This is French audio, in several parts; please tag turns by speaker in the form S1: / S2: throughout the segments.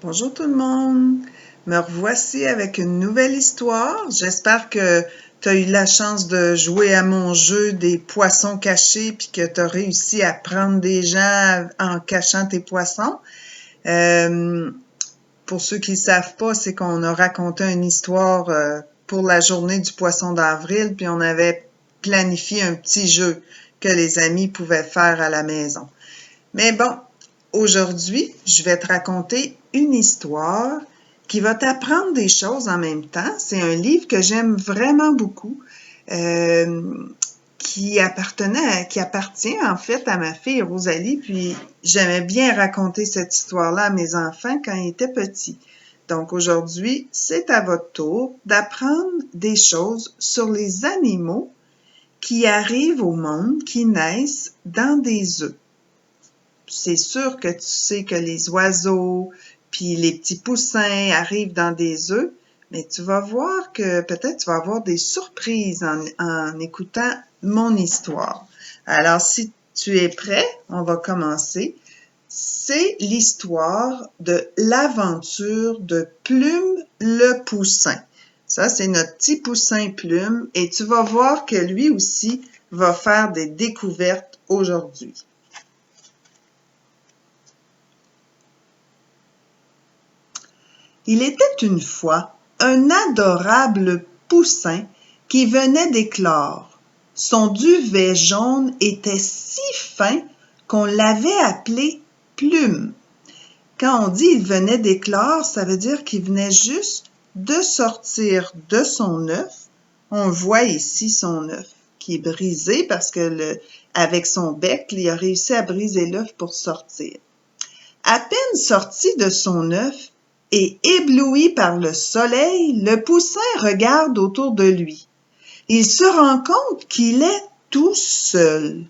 S1: Bonjour tout le monde, me revoici avec une nouvelle histoire. J'espère que tu as eu la chance de jouer à mon jeu des poissons cachés puis que tu as réussi à prendre des gens en cachant tes poissons. Pour ceux qui ne savent pas, c'est qu'on a raconté une histoire pour la journée du poisson d'avril puis on avait planifié un petit jeu que les amis pouvaient faire à la maison. Mais bon, aujourd'hui, je vais te raconter une histoire qui va t'apprendre des choses en même temps. C'est un livre que j'aime vraiment beaucoup, qui appartient en fait à ma fille Rosalie, puis j'aimais bien raconter cette histoire-là à mes enfants quand ils étaient petits. Donc aujourd'hui, c'est à votre tour d'apprendre des choses sur les animaux qui arrivent au monde, qui naissent dans des œufs. C'est sûr que tu sais que les oiseaux puis les petits poussins arrivent dans des œufs, mais tu vas voir que peut-être tu vas avoir des surprises en écoutant mon histoire. Alors, si tu es prêt, on va commencer. C'est l'histoire de l'aventure de Plume le poussin. Ça, c'est notre petit poussin Plume et tu vas voir que lui aussi va faire des découvertes aujourd'hui. Il était une fois un adorable poussin qui venait d'éclore. Son duvet jaune était si fin qu'on l'avait appelé Plume. Quand on dit il venait d'éclore, ça veut dire qu'il venait juste de sortir de son œuf. On voit ici son œuf qui est brisé parce que avec son bec, il a réussi à briser l'œuf pour sortir. À peine sorti de son œuf, et ébloui par le soleil, le poussin regarde autour de lui. Il se rend compte qu'il est tout seul.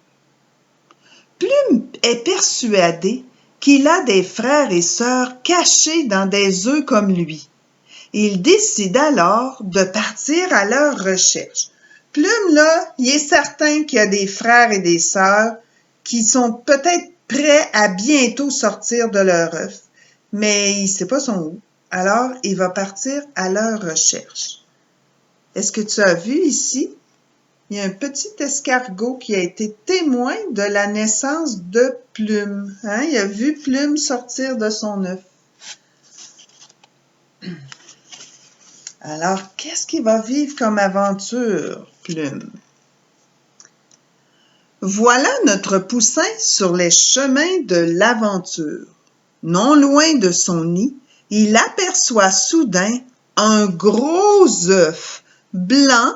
S1: Plume est persuadé qu'il a des frères et sœurs cachés dans des œufs comme lui. Il décide alors de partir à leur recherche. Plume, là, il est certain qu'il y a des frères et des sœurs qui sont peut-être prêts à bientôt sortir de leur œuf, mais il ne sait pas son où. Alors, il va partir à leur recherche. Est-ce que tu as vu ici? Il y a un petit escargot qui a été témoin de la naissance de Plume. Hein? Il a vu Plume sortir de son œuf. Alors, qu'est-ce qu'il va vivre comme aventure, Plume? Voilà notre poussin sur les chemins de l'aventure. Non loin de son nid, il aperçoit soudain un gros œuf blanc,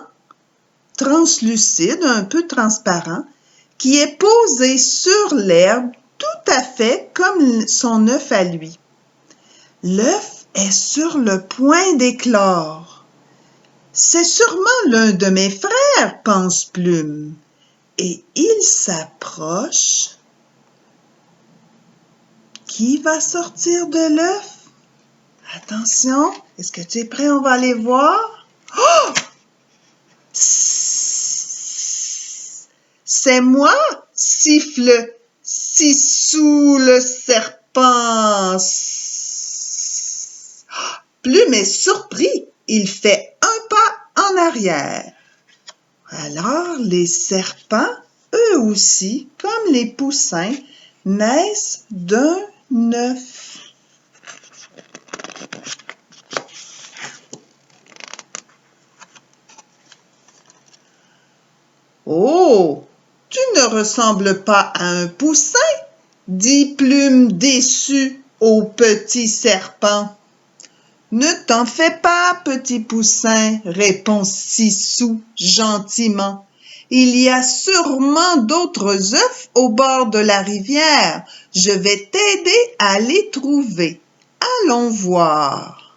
S1: translucide, un peu transparent, qui est posé sur l'herbe tout à fait comme son œuf à lui. L'œuf est sur le point d'éclore. C'est sûrement l'un de mes frères, pense Plume, et il s'approche. Qui va sortir de l'œuf? Attention, est-ce que tu es prêt? On va aller voir. Oh! C'est moi, siffle Sissou le serpent. Plume est surpris. Il fait un pas en arrière. Alors, les serpents, eux aussi, comme les poussins, naissent d'un œuf. Oh, tu ne ressembles pas à un poussin, dit Plume déçue au petit serpent. Ne t'en fais pas, petit poussin, répond Sissou gentiment. Il y a sûrement d'autres œufs au bord de la rivière. Je vais t'aider à les trouver. Allons voir.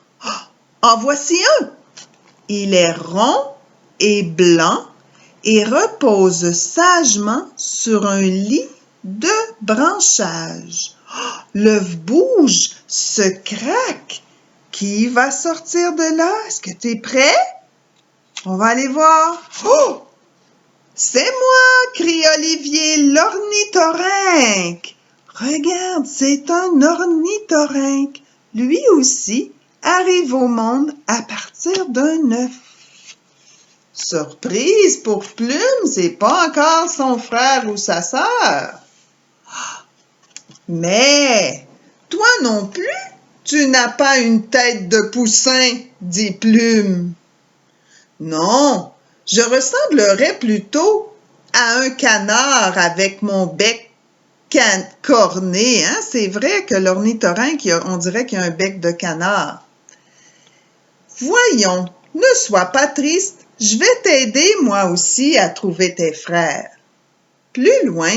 S1: En voici un. Il est rond et blanc et repose sagement sur un lit de branchages. L'œuf bouge, se craque. Qui va sortir de là? Est-ce que tu es prêt? On va aller voir. Oh! C'est moi, crie Olivier l'ornithorynque. Regarde, c'est un ornithorynque. lui aussi, arrive au monde à partir d'un œuf. Surprise pour Plume, c'est pas encore son frère ou sa sœur. Mais toi non plus, tu n'as pas une tête de poussin, dit Plume. Non, je ressemblerais plutôt à un canard avec mon bec corné. Hein? C'est vrai que l'ornithorynque, on dirait qu'il a un bec de canard. Voyons, ne sois pas triste, je vais t'aider moi aussi à trouver tes frères. Plus loin,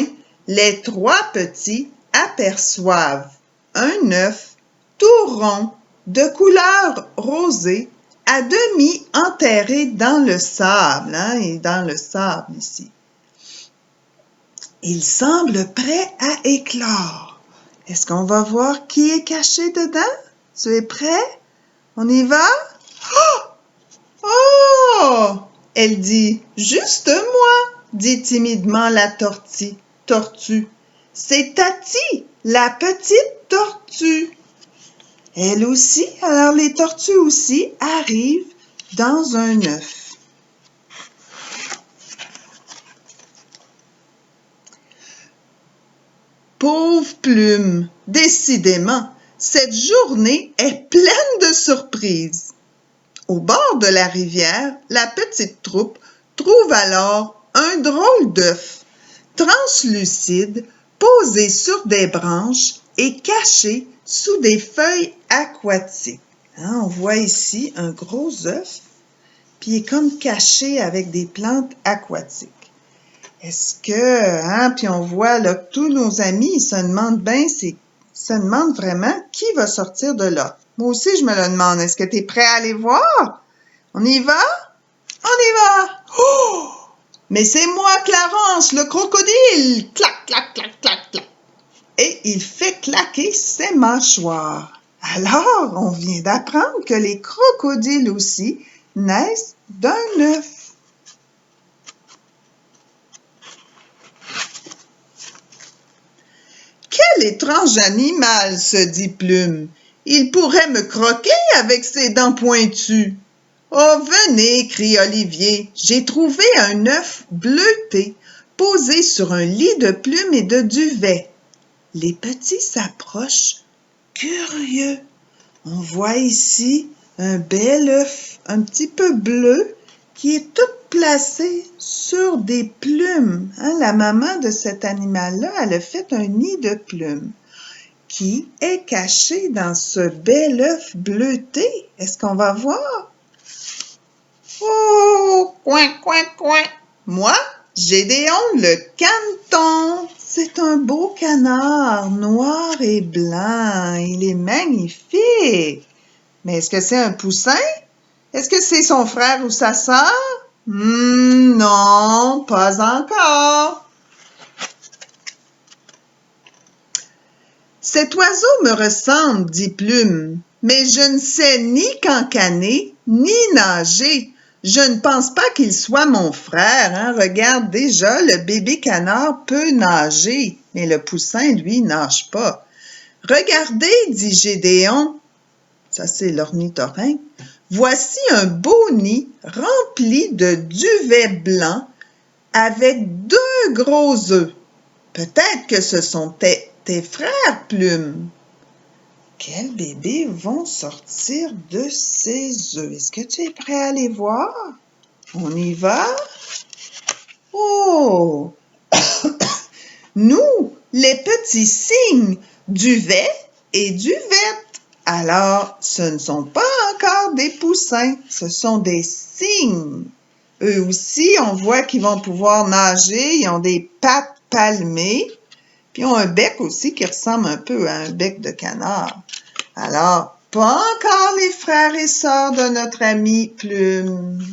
S1: les trois petits aperçoivent un œuf tout rond, de couleur rosée, à demi enterré dans le sable, hein, et dans le sable ici. Il semble prêt à éclore. Est-ce qu'on va voir qui est caché dedans? Tu es prêt? On y va? Oh! Oh! Elle dit, juste moi, dit timidement la tortue. C'est Tati, la petite tortue. Elle aussi, alors les tortues aussi arrivent dans un œuf. Pauvre Plume, décidément, cette journée est pleine de surprises. Au bord de la rivière, la petite troupe trouve alors un drôle d'œuf, translucide, posé sur des branches et caché sous des feuilles aquatiques. Hein, on voit ici un gros œuf, puis il est comme caché avec des plantes aquatiques. Est-ce que, hein, puis on voit là que tous nos amis, ils se demandent vraiment qui va sortir de là. Moi aussi, je me le demande. Est-ce que tu es prêt à aller voir? On y va? On y va! Oh! Mais c'est moi, Clarence, le crocodile! Clac, clac, clac, clac, clac. Et il fait claquer ses mâchoires. Alors, on vient d'apprendre que les crocodiles aussi naissent d'un œuf. Quel étrange animal, se dit Plume. Il pourrait me croquer avec ses dents pointues. Oh, venez, crie Olivier, j'ai trouvé un œuf bleuté, posé sur un lit de plumes et de duvet. Les petits s'approchent, curieux. On voit ici un bel œuf, un petit peu bleu, qui est tout placé sur des plumes. Hein, la maman de cet animal-là, elle a fait un nid de plumes qui est caché dans ce bel œuf bleuté. Est-ce qu'on va voir? Oh, coin, coin, coin. Moi, Gédéon le caneton. C'est un beau canard, noir et blanc. Il est magnifique. Mais est-ce que c'est un poussin? Est-ce que c'est son frère ou sa sœur? Non, pas encore. Cet oiseau me ressemble, dit Plume, mais je ne sais ni cancaner, ni nager. Je ne pense pas qu'il soit mon frère. Hein? Regarde déjà, le bébé canard peut nager, mais le poussin, lui, nage pas. Regardez, dit Gédéon, ça c'est l'ornithorynque, voici un beau nid rempli de duvet blanc avec 2 gros œufs. Peut-être que ce sont tes frères, Plume. Quels bébés vont sortir de ces œufs? Est-ce que tu es prêt à les voir? On y va? Oh! Nous, les petits cygnes, duvet et duvette. Alors, ce ne sont pas encore des poussins, ce sont des cygnes. Eux aussi, on voit qu'ils vont pouvoir nager, ils ont des pattes palmées, puis ils ont un bec aussi qui ressemble un peu à un bec de canard. Alors, pas encore les frères et sœurs de notre ami Plume.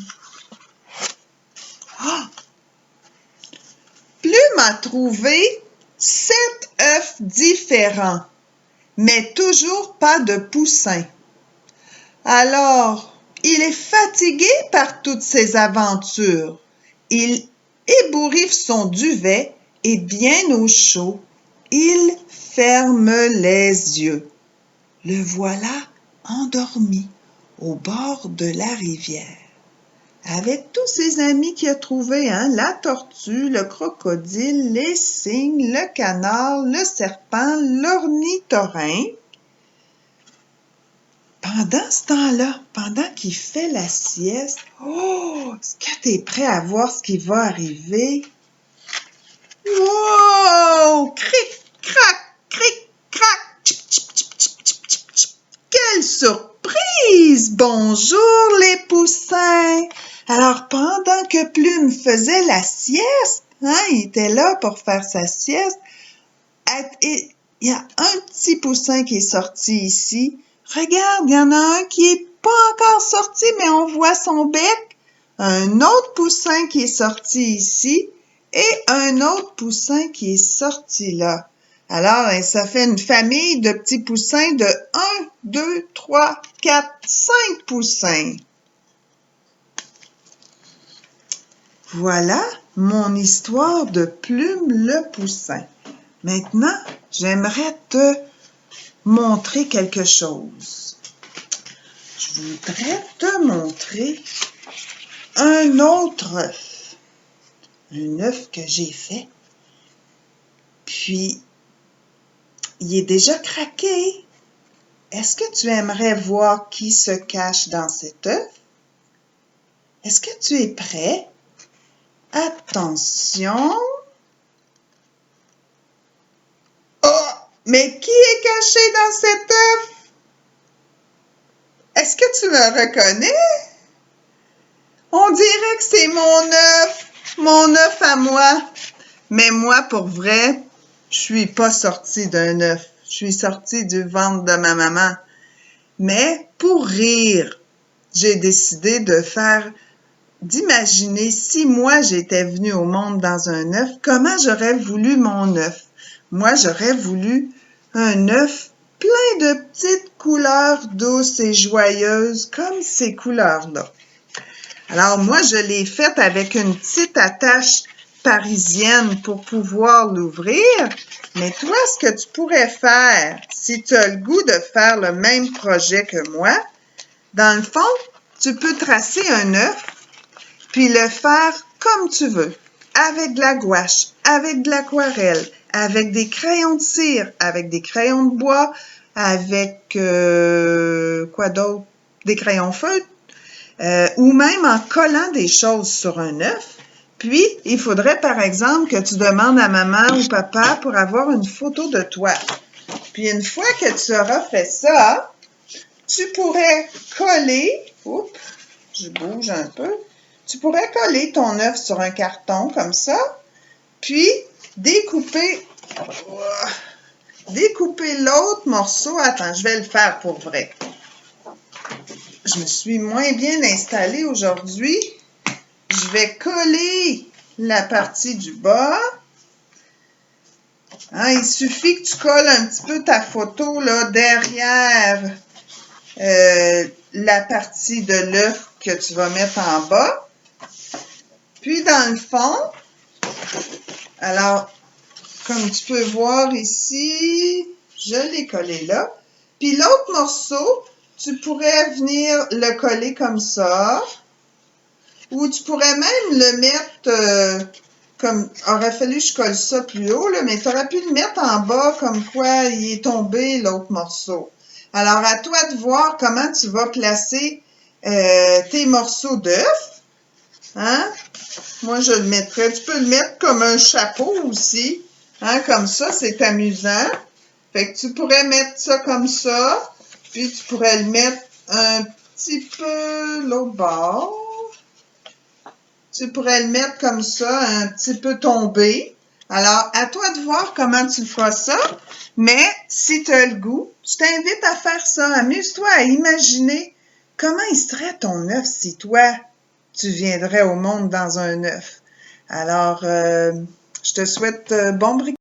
S1: Oh! Plume a trouvé 7 œufs différents, mais toujours pas de poussins. Alors, il est fatigué par toutes ces aventures. Il ébouriffe son duvet et bien au chaud, il ferme les yeux. Le voilà endormi au bord de la rivière, avec tous ses amis qu'il a trouvés, hein, la tortue, le crocodile, les cygnes, le canard, le serpent, l'ornithorynque. Pendant ce temps-là, pendant qu'il fait la sieste, oh, est-ce que t'es prêt à voir ce qui va arriver? Wow! Cric, crac, cric, crac, tchip, tchip, tchip, tchip, tchip, tchip, tchip. Quelle surprise! Bonjour les poussins! Alors, pendant que Plume faisait la sieste, hein, il était là pour faire sa sieste, il y a un petit poussin qui est sorti ici. Regarde, il y en a un qui est pas encore sorti, mais on voit son bec. Un autre poussin qui est sorti ici et un autre poussin qui est sorti là. Alors, ça fait une famille de petits poussins de 1, 2, 3, 4, 5 poussins. Voilà mon histoire de Plume le poussin. Maintenant, j'aimerais te montrer quelque chose. Je voudrais te montrer un autre œuf. Un œuf que j'ai fait. Puis, il est déjà craqué. Est-ce que tu aimerais voir qui se cache dans cet œuf? Est-ce que tu es prêt? Attention. Oh, mais qui est caché dans cet œuf? Est-ce que tu me reconnais? On dirait que c'est mon œuf à moi. Mais moi, pour vrai, je suis pas sortie d'un œuf. Je suis sortie du ventre de ma maman. Mais pour rire, j'ai décidé d'imaginer si moi j'étais venue au monde dans un œuf, comment j'aurais voulu mon œuf. Moi, j'aurais voulu un œuf plein de petites couleurs douces et joyeuses, comme ces couleurs-là. Alors, moi, je l'ai faite avec une petite attache parisienne pour pouvoir l'ouvrir. Mais toi, ce que tu pourrais faire, si tu as le goût de faire le même projet que moi, dans le fond, tu peux tracer un œuf, puis le faire comme tu veux, avec de la gouache, avec de l'aquarelle, avec des crayons de cire, avec des crayons de bois, avec quoi d'autre? Des crayons feutres, ou même en collant des choses sur un œuf. Puis, il faudrait par exemple que tu demandes à maman ou papa pour avoir une photo de toi. Puis, une fois que tu auras fait ça, tu pourrais coller, oups, je bouge un peu, tu pourrais coller ton œuf sur un carton comme ça, puis découper l'autre morceau. Attends, je vais le faire pour vrai. Je me suis moins bien installée aujourd'hui. Je vais coller la partie du bas. Hein, il suffit que tu colles un petit peu ta photo là, derrière la partie de l'œuf que tu vas mettre en bas. Puis dans le fond, alors, comme tu peux voir ici, je l'ai collé là. Puis l'autre morceau, tu pourrais venir le coller comme ça. Ou tu pourrais même le mettre comme, aurait fallu que je colle ça plus haut, là, mais tu aurais pu le mettre en bas comme quoi il est tombé l'autre morceau. Alors, à toi de voir comment tu vas placer tes morceaux d'œuf. Hein? Moi, je le mettrais. Tu peux le mettre comme un chapeau aussi. Hein? Comme ça, c'est amusant. Fait que tu pourrais mettre ça comme ça. Puis, tu pourrais le mettre un petit peu l'autre bord. Tu pourrais le mettre comme ça, un petit peu tombé. Alors, à toi de voir comment tu feras ça. Mais, si tu as le goût, je t'invite à faire ça. Amuse-toi à imaginer comment il serait ton œuf si toi, tu viendrais au monde dans un œuf. Alors, je te souhaite bon bricolage.